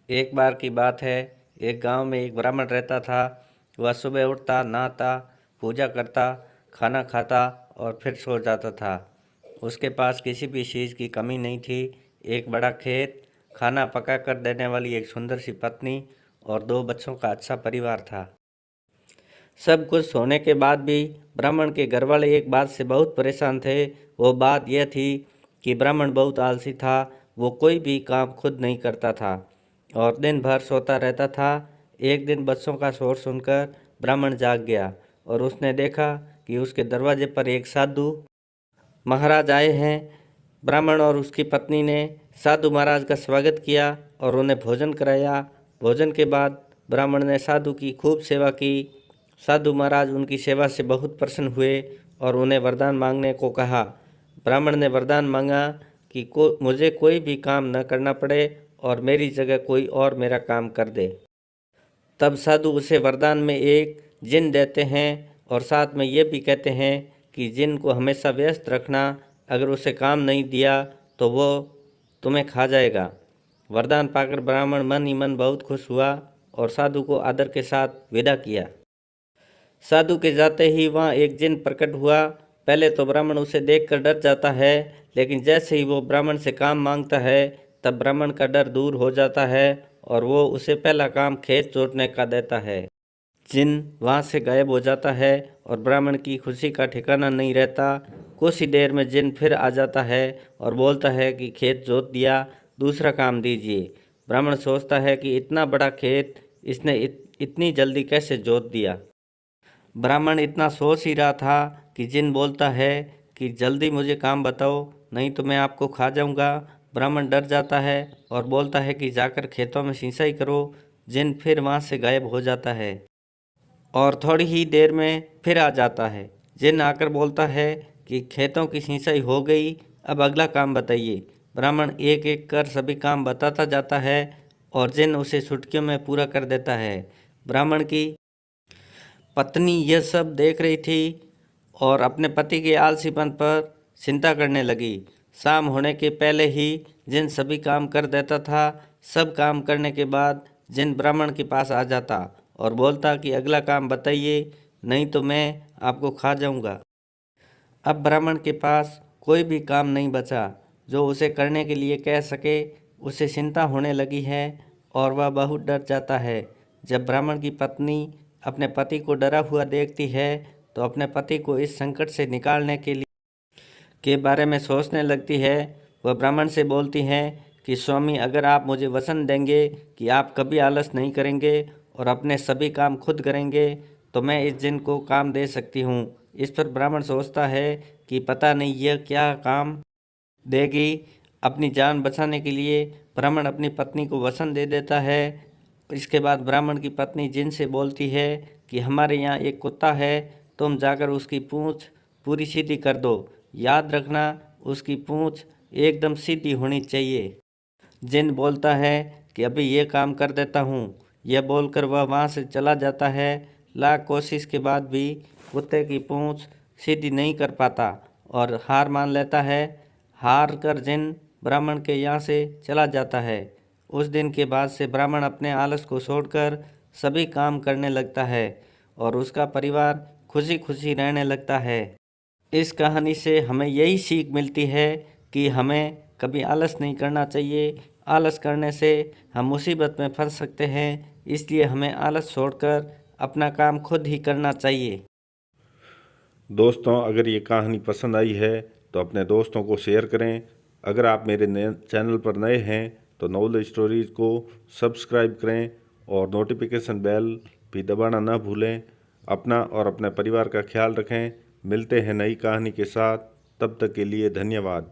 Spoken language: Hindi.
एक बार की बात है, एक गांव में एक ब्राह्मण रहता था। वह सुबह उठता, नहाता, पूजा करता, खाना खाता और फिर सो जाता था। उसके पास किसी भी चीज़ की कमी नहीं थी। एक बड़ा खेत, खाना पका कर देने वाली एक सुंदर सी पत्नी और 2 बच्चों का अच्छा परिवार था। सब कुछ होने के बाद भी ब्राह्मण के घरवाले एक बात से बहुत परेशान थे। वो बात यह थी कि ब्राह्मण बहुत आलसी था। वो कोई भी काम खुद नहीं करता था और दिन भर सोता रहता था। एक दिन बच्चों का शोर सुनकर ब्राह्मण जाग गया और उसने देखा कि उसके दरवाजे पर एक साधु महाराज आए हैं। ब्राह्मण और उसकी पत्नी ने साधु महाराज का स्वागत किया और उन्हें भोजन कराया। भोजन के बाद ब्राह्मण ने साधु की खूब सेवा की। साधु महाराज उनकी सेवा से बहुत प्रसन्न हुए और उन्हें वरदान मांगने को कहा। ब्राह्मण ने वरदान मांगा कि मुझे कोई भी काम न करना पड़े और मेरी जगह कोई और मेरा काम कर दे। तब साधु उसे वरदान में एक जिन देते हैं और साथ में ये भी कहते हैं कि जिन को हमेशा व्यस्त रखना, अगर उसे काम नहीं दिया तो वो तुम्हें खा जाएगा। वरदान पाकर ब्राह्मण मन ही मन बहुत खुश हुआ और साधु को आदर के साथ विदा किया। साधु के जाते ही वहाँ एक जिन प्रकट हुआ। पहले तो ब्राह्मण उसे देखकर डर जाता है, लेकिन जैसे ही वो ब्राह्मण से काम मांगता है तब ब्राह्मण का डर दूर हो जाता है और वो उसे पहला काम खेत जोतने का देता है। जिन वहाँ से गायब हो जाता है और ब्राह्मण की खुशी का ठिकाना नहीं रहता। कुछ ही देर में जिन फिर आ जाता है और बोलता है कि खेत जोत दिया, दूसरा काम दीजिए। ब्राह्मण सोचता है कि इतना बड़ा खेत इसने इतनी जल्दी कैसे जोत दिया। ब्राह्मण इतना सोच ही रहा था कि जिन बोलता है कि जल्दी मुझे काम बताओ, नहीं तो मैं आपको खा जाऊंगा। ब्राह्मण डर जाता है और बोलता है कि जाकर खेतों में सिंचाई करो। जिन फिर वहाँ से गायब हो जाता है और थोड़ी ही देर में फिर आ जाता है। जिन आकर बोलता है कि खेतों की सिंचाई हो गई, अब अगला काम बताइए। ब्राह्मण एक एक कर सभी काम बताता जाता है और जिन उसे चुटकियों में पूरा कर देता है। ब्राह्मण की पत्नी यह सब देख रही थी और अपने पति के आलसीपन पर चिंता करने लगी। शाम होने के पहले ही जिन सभी काम कर देता था। सब काम करने के बाद जिन ब्राह्मण के पास आ जाता और बोलता कि अगला काम बताइए, नहीं तो मैं आपको खा जाऊंगा। अब ब्राह्मण के पास कोई भी काम नहीं बचा जो उसे करने के लिए कह सके। उसे चिंता होने लगी है और वह बहुत डर जाता है। जब ब्राह्मण की पत्नी अपने पति को डरा हुआ देखती है तो अपने पति को इस संकट से निकालने के बारे में सोचने लगती है। वह ब्राह्मण से बोलती हैं कि स्वामी, अगर आप मुझे वचन देंगे कि आप कभी आलस नहीं करेंगे और अपने सभी काम खुद करेंगे तो मैं इस जिन को काम दे सकती हूँ। इस पर ब्राह्मण सोचता है कि पता नहीं यह क्या काम देगी। अपनी जान बचाने के लिए ब्राह्मण अपनी पत्नी को वचन दे देता है। इसके बाद ब्राह्मण की पत्नी जिन से बोलती है कि हमारे यहाँ एक कुत्ता है, तुम जाकर उसकी पूँछ पूरी सीधी कर दो। याद रखना, उसकी पूँछ एकदम सीधी होनी चाहिए। जिन बोलता है कि अभी ये काम कर देता हूँ। यह बोलकर वह वहाँ से चला जाता है। लाख कोशिश के बाद भी कुत्ते की पूँछ सीधी नहीं कर पाता और हार मान लेता है। हार कर जिन ब्राह्मण के यहाँ से चला जाता है। उस दिन के बाद से ब्राह्मण अपने आलस को छोड़कर सभी काम करने लगता है और उसका परिवार खुशी खुशी रहने लगता है। इस कहानी से हमें यही सीख मिलती है कि हमें कभी आलस नहीं करना चाहिए। आलस करने से हम मुसीबत में फंस सकते हैं, इसलिए हमें आलस छोड़कर अपना काम खुद ही करना चाहिए। दोस्तों, अगर ये कहानी पसंद आई है तो अपने दोस्तों को शेयर करें। अगर आप मेरे चैनल पर नए हैं तो नॉलेज स्टोरीज को सब्सक्राइब करें और नोटिफिकेशन बेल भी दबाना ना भूलें। अपना और अपने परिवार का ख्याल रखें। मिलते हैं नई कहानी के साथ, तब तक के लिए धन्यवाद।